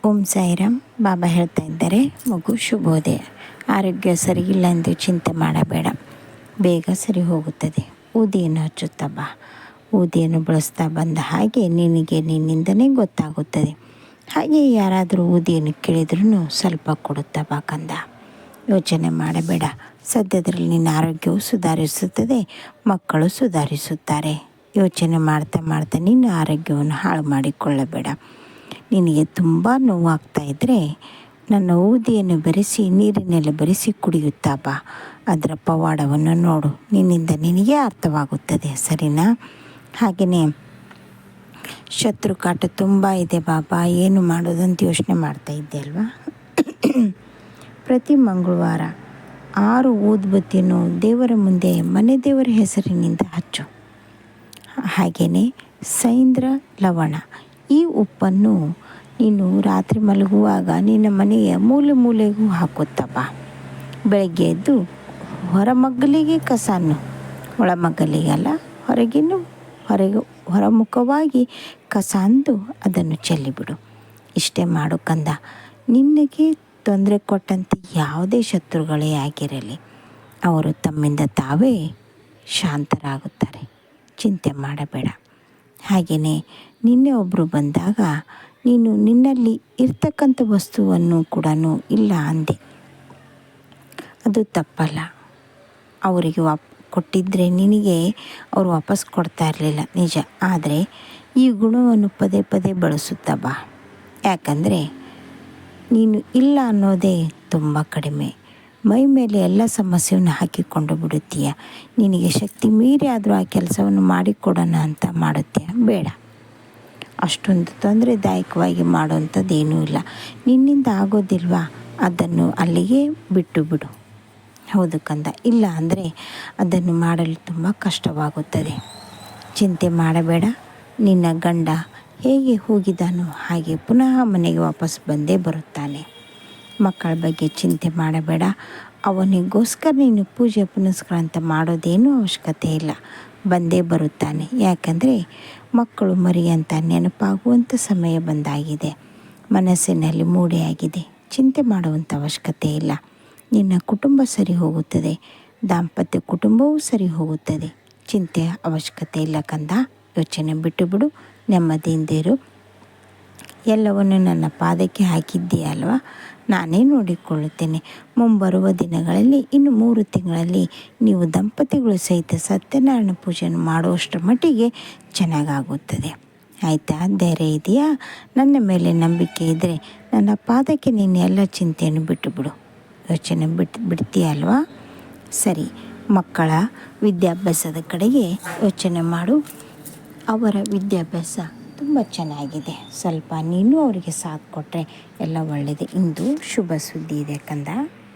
ಓಂ ಸಾಯಿರಾಮ್. ಬಾಬಾ ಹೇಳ್ತಾ ಇದ್ದಾರೆ, ಮಗು ಶುಭೋದಯ. ಆರೋಗ್ಯ ಸರಿಯಿಲ್ಲ ಎಂದು ಚಿಂತೆ ಮಾಡಬೇಡ, ಬೇಗ ಸರಿ ಹೋಗುತ್ತದೆ. ಊದಿಯನ್ನು ಹಚ್ಚುತ್ತಾ ಬಾ. ಊದಿಯನ್ನು ಬಳಸ್ತಾ ಬಂದ ಹಾಗೆ ನಿನಗೆ ನಿನ್ನಿಂದನೇ ಗೊತ್ತಾಗುತ್ತದೆ. ಹಾಗೆ ಯಾರಾದರೂ ಊದಿಯನ್ನು ಕೇಳಿದ್ರೂ ಸ್ವಲ್ಪ ಕೊಡುತ್ತಾ ಬಾ ಕಂದ. ಯೋಚನೆ ಮಾಡಬೇಡ, ಸದ್ಯದಲ್ಲಿ ನಿನ್ನ ಆರೋಗ್ಯವು ಸುಧಾರಿಸುತ್ತದೆ, ಮಕ್ಕಳು ಸುಧಾರಿಸುತ್ತಾರೆ. ಯೋಚನೆ ಮಾಡ್ತಾ ಮಾಡ್ತಾ ನಿನ್ನ ಆರೋಗ್ಯವನ್ನು ಹಾಳು ಮಾಡಿಕೊಳ್ಳಬೇಡ. ನಿನಗೆ ತುಂಬ ನೋವಾಗ್ತಾ ಇದ್ದರೆ ನನ್ನ ಊದಿಯನ್ನು ಬೆರೆಸಿ ನೀರಿನಲ್ಲಿ ಬೆರೆಸಿ ಕುಡಿಯುತ್ತಾ ಬಾ. ಅದರ ಪವಾಡವನ್ನು ನೋಡು, ನಿನ್ನಿಂದ ನಿನಗೆ ಅರ್ಥವಾಗುತ್ತದೆ, ಸರಿನಾ? ಹಾಗೆಯೇ ಶತ್ರು ಕಾಟ ತುಂಬ ಇದೆ ಬಾಬಾ, ಏನು ಮಾಡೋದಂತ ಯೋಚನೆ ಮಾಡ್ತಾ ಇದ್ದೆ ಅಲ್ವಾ? ಪ್ರತಿ ಮಂಗಳವಾರ 6 ಊದುಬತ್ತಿಯನ್ನು ದೇವರ ಮುಂದೆ ಮನೆ ದೇವರ ಹೆಸರಿನಿಂದ ಹಚ್ಚು. ಹಾಗೆಯೇ ಸೈಂದ್ರ ಲವಣ, ಈ ಉಪ್ಪನ್ನು ನೀನು ರಾತ್ರಿ ಮಲಗುವಾಗ ನಿನ್ನ ಮನೆಯ ಮೂಲೆ ಮೂಲೆಗೂ ಹಾಕುತ್ತಾ ಬಾ. ಬೆಳಗ್ಗೆ ಎದ್ದು ಹೊರಮಗ್ಗಲಿಗೆ ಕಸನ್ನು, ಒಳಮಗ್ಗಲಿಗಲ್ಲ, ಹೊರಮುಖವಾಗಿ ಕಸ ಅಂದು ಅದನ್ನು ಚೆಲ್ಲಿಬಿಡು. ಇಷ್ಟೇ ಮಾಡು ಕಂದ. ನಿನಗೆ ತೊಂದರೆ ಕೊಟ್ಟಂತೆ ಯಾವುದೇ ಶತ್ರುಗಳೇ ಆಗಿರಲಿ, ಅವರು ತಮ್ಮಿಂದ ತಾವೇ ಶಾಂತರಾಗುತ್ತಾರೆ. ಚಿಂತೆ ಮಾಡಬೇಡ. ಹಾಗೆಯೇ ನಿನ್ನೆ ಒಬ್ಬರು ಬಂದಾಗ ನೀನು ನಿನ್ನಲ್ಲಿ ಇರ್ತಕ್ಕಂಥ ವಸ್ತುವನ್ನು ಕೂಡ ಇಲ್ಲ ಅಂದೆ. ಅದು ತಪ್ಪಲ್ಲ. ಅವರಿಗೆ ಕೊಟ್ಟಿದ್ದರೆ ನಿನಗೆ ಅವರು ವಾಪಸ್ ಕೊಡ್ತಾ ಇರಲಿಲ್ಲ, ನಿಜ. ಆದರೆ ಈ ಗುಣವನ್ನು ಪದೇ ಪದೇ ಬಳಸುತ್ತಾ ಬಾ. ಯಾಕಂದರೆ ನೀನು ಇಲ್ಲ ಅನ್ನೋದೇ ತುಂಬ ಕಡಿಮೆ. ಮೈ ಮೇಲೆ ಎಲ್ಲ ಸಮಸ್ಯೆಯನ್ನು ಹಾಕಿಕೊಂಡು ಬಿಡುತ್ತೀಯ. ನಿನಗೆ ಶಕ್ತಿ ಮೀರಿ ಆದರೂ ಆ ಕೆಲಸವನ್ನು ಮಾಡಿಕೊಡೋಣ ಅಂತ ಮಾಡುತ್ತೀಯ. ಬೇಡ, ಅಷ್ಟೊಂದು ತೊಂದರೆದಾಯಕವಾಗಿ ಮಾಡುವಂಥದ್ದೇನೂ ಇಲ್ಲ. ನಿನ್ನಿಂದ ಆಗೋದಿಲ್ವಾ, ಅದನ್ನು ಅಲ್ಲಿಗೆ ಬಿಟ್ಟು ಬಿಡು. ಹೌದು ಕಂದ, ಇಲ್ಲ ಅಂದರೆ ಅದನ್ನು ಮಾಡಲು ತುಂಬ ಕಷ್ಟವಾಗುತ್ತದೆ. ಚಿಂತೆ ಮಾಡಬೇಡ. ನಿನ್ನ ಗಂಡ ಹೇಗೆ ಹೋಗಿದ್ದಾನೋ ಹಾಗೆ ಪುನಃ ಮನೆಗೆ ವಾಪಸ್ ಬಂದೇ ಬರುತ್ತಾನೆ. ಮಕ್ಕಳ ಬಗ್ಗೆ ಚಿಂತೆ ಮಾಡಬೇಡ. ಅವನಿಗೋಸ್ಕರ ನೀನು ಪೂಜೆ ಪುನಸ್ಕಾರ ಅಂತ ಮಾಡೋದೇನೂ ಅವಶ್ಯಕತೆ ಇಲ್ಲ, ಬಂದೇ ಬರುತ್ತಾನೆ. ಯಾಕಂದರೆ ಮಕ್ಕಳು ಮರಿ ಅಂತ ನೆನಪಾಗುವಂಥ ಸಮಯ ಬಂದಾಗಿದೆ. ಮನಸ್ಸಿನಲ್ಲಿ ಮೂಡೆಯಾಗಿದೆ. ಚಿಂತೆ ಮಾಡುವಂಥ ಅವಶ್ಯಕತೆ ಇಲ್ಲ. ನಿನ್ನ ಕುಟುಂಬ ಸರಿ ಹೋಗುತ್ತದೆ, ದಾಂಪತ್ಯ ಕುಟುಂಬವೂ ಸರಿ ಹೋಗುತ್ತದೆ. ಚಿಂತೆಯ ಅವಶ್ಯಕತೆ ಇಲ್ಲ ಕಂದ. ಯೋಚನೆ ಬಿಟ್ಟು ಬಿಡು, ನೆಮ್ಮದಿಯಿಂದ ಇರು. ಎಲ್ಲವನ್ನು ನನ್ನ ಪಾದಕ್ಕೆ ಹಾಕಿದ್ದೀಯಲ್ವ, ನಾನೇ ನೋಡಿಕೊಳ್ಳುತ್ತೇನೆ. ಮುಂಬರುವ ದಿನಗಳಲ್ಲಿ, ಇನ್ನು 3 ತಿಂಗಳಲ್ಲಿ ನೀವು ದಂಪತಿಗಳು ಸಹಿತ ಸತ್ಯನಾರಾಯಣ ಪೂಜೆಯನ್ನು ಮಾಡುವಷ್ಟರ ಮಟ್ಟಿಗೆ ಚೆನ್ನಾಗಾಗುತ್ತದೆ. ಆಯಿತಾ? ಧೈರ್ಯ ಇದೆಯಾ? ನನ್ನ ಮೇಲೆ ನಂಬಿಕೆ ಇದ್ದರೆ ನನ್ನ ಪಾದಕ್ಕೆ ನೀನು ಎಲ್ಲ ಚಿಂತೆಯನ್ನು ಬಿಟ್ಟು ಬಿಡು. ಯೋಚನೆ ಬಿಡ್ತೀಯಲ್ವಾ? ಸರಿ, ಮಕ್ಕಳ ವಿದ್ಯಾಭ್ಯಾಸದ ಕಡೆಗೆ ಯೋಚನೆ ಮಾಡು. ಅವರ ವಿದ್ಯಾಭ್ಯಾಸ ತುಂಬ ಚೆನ್ನಾಗಿದೆ. ಸ್ವಲ್ಪ ನೀನು ಅವರಿಗೆ ಸಾಥ್ ಕೊಟ್ಟರೆ ಎಲ್ಲ ಒಳ್ಳೆಯದು. ಇಂದು ಶುಭ ಸುದ್ದಿ ಇದೆ ಕಂದ.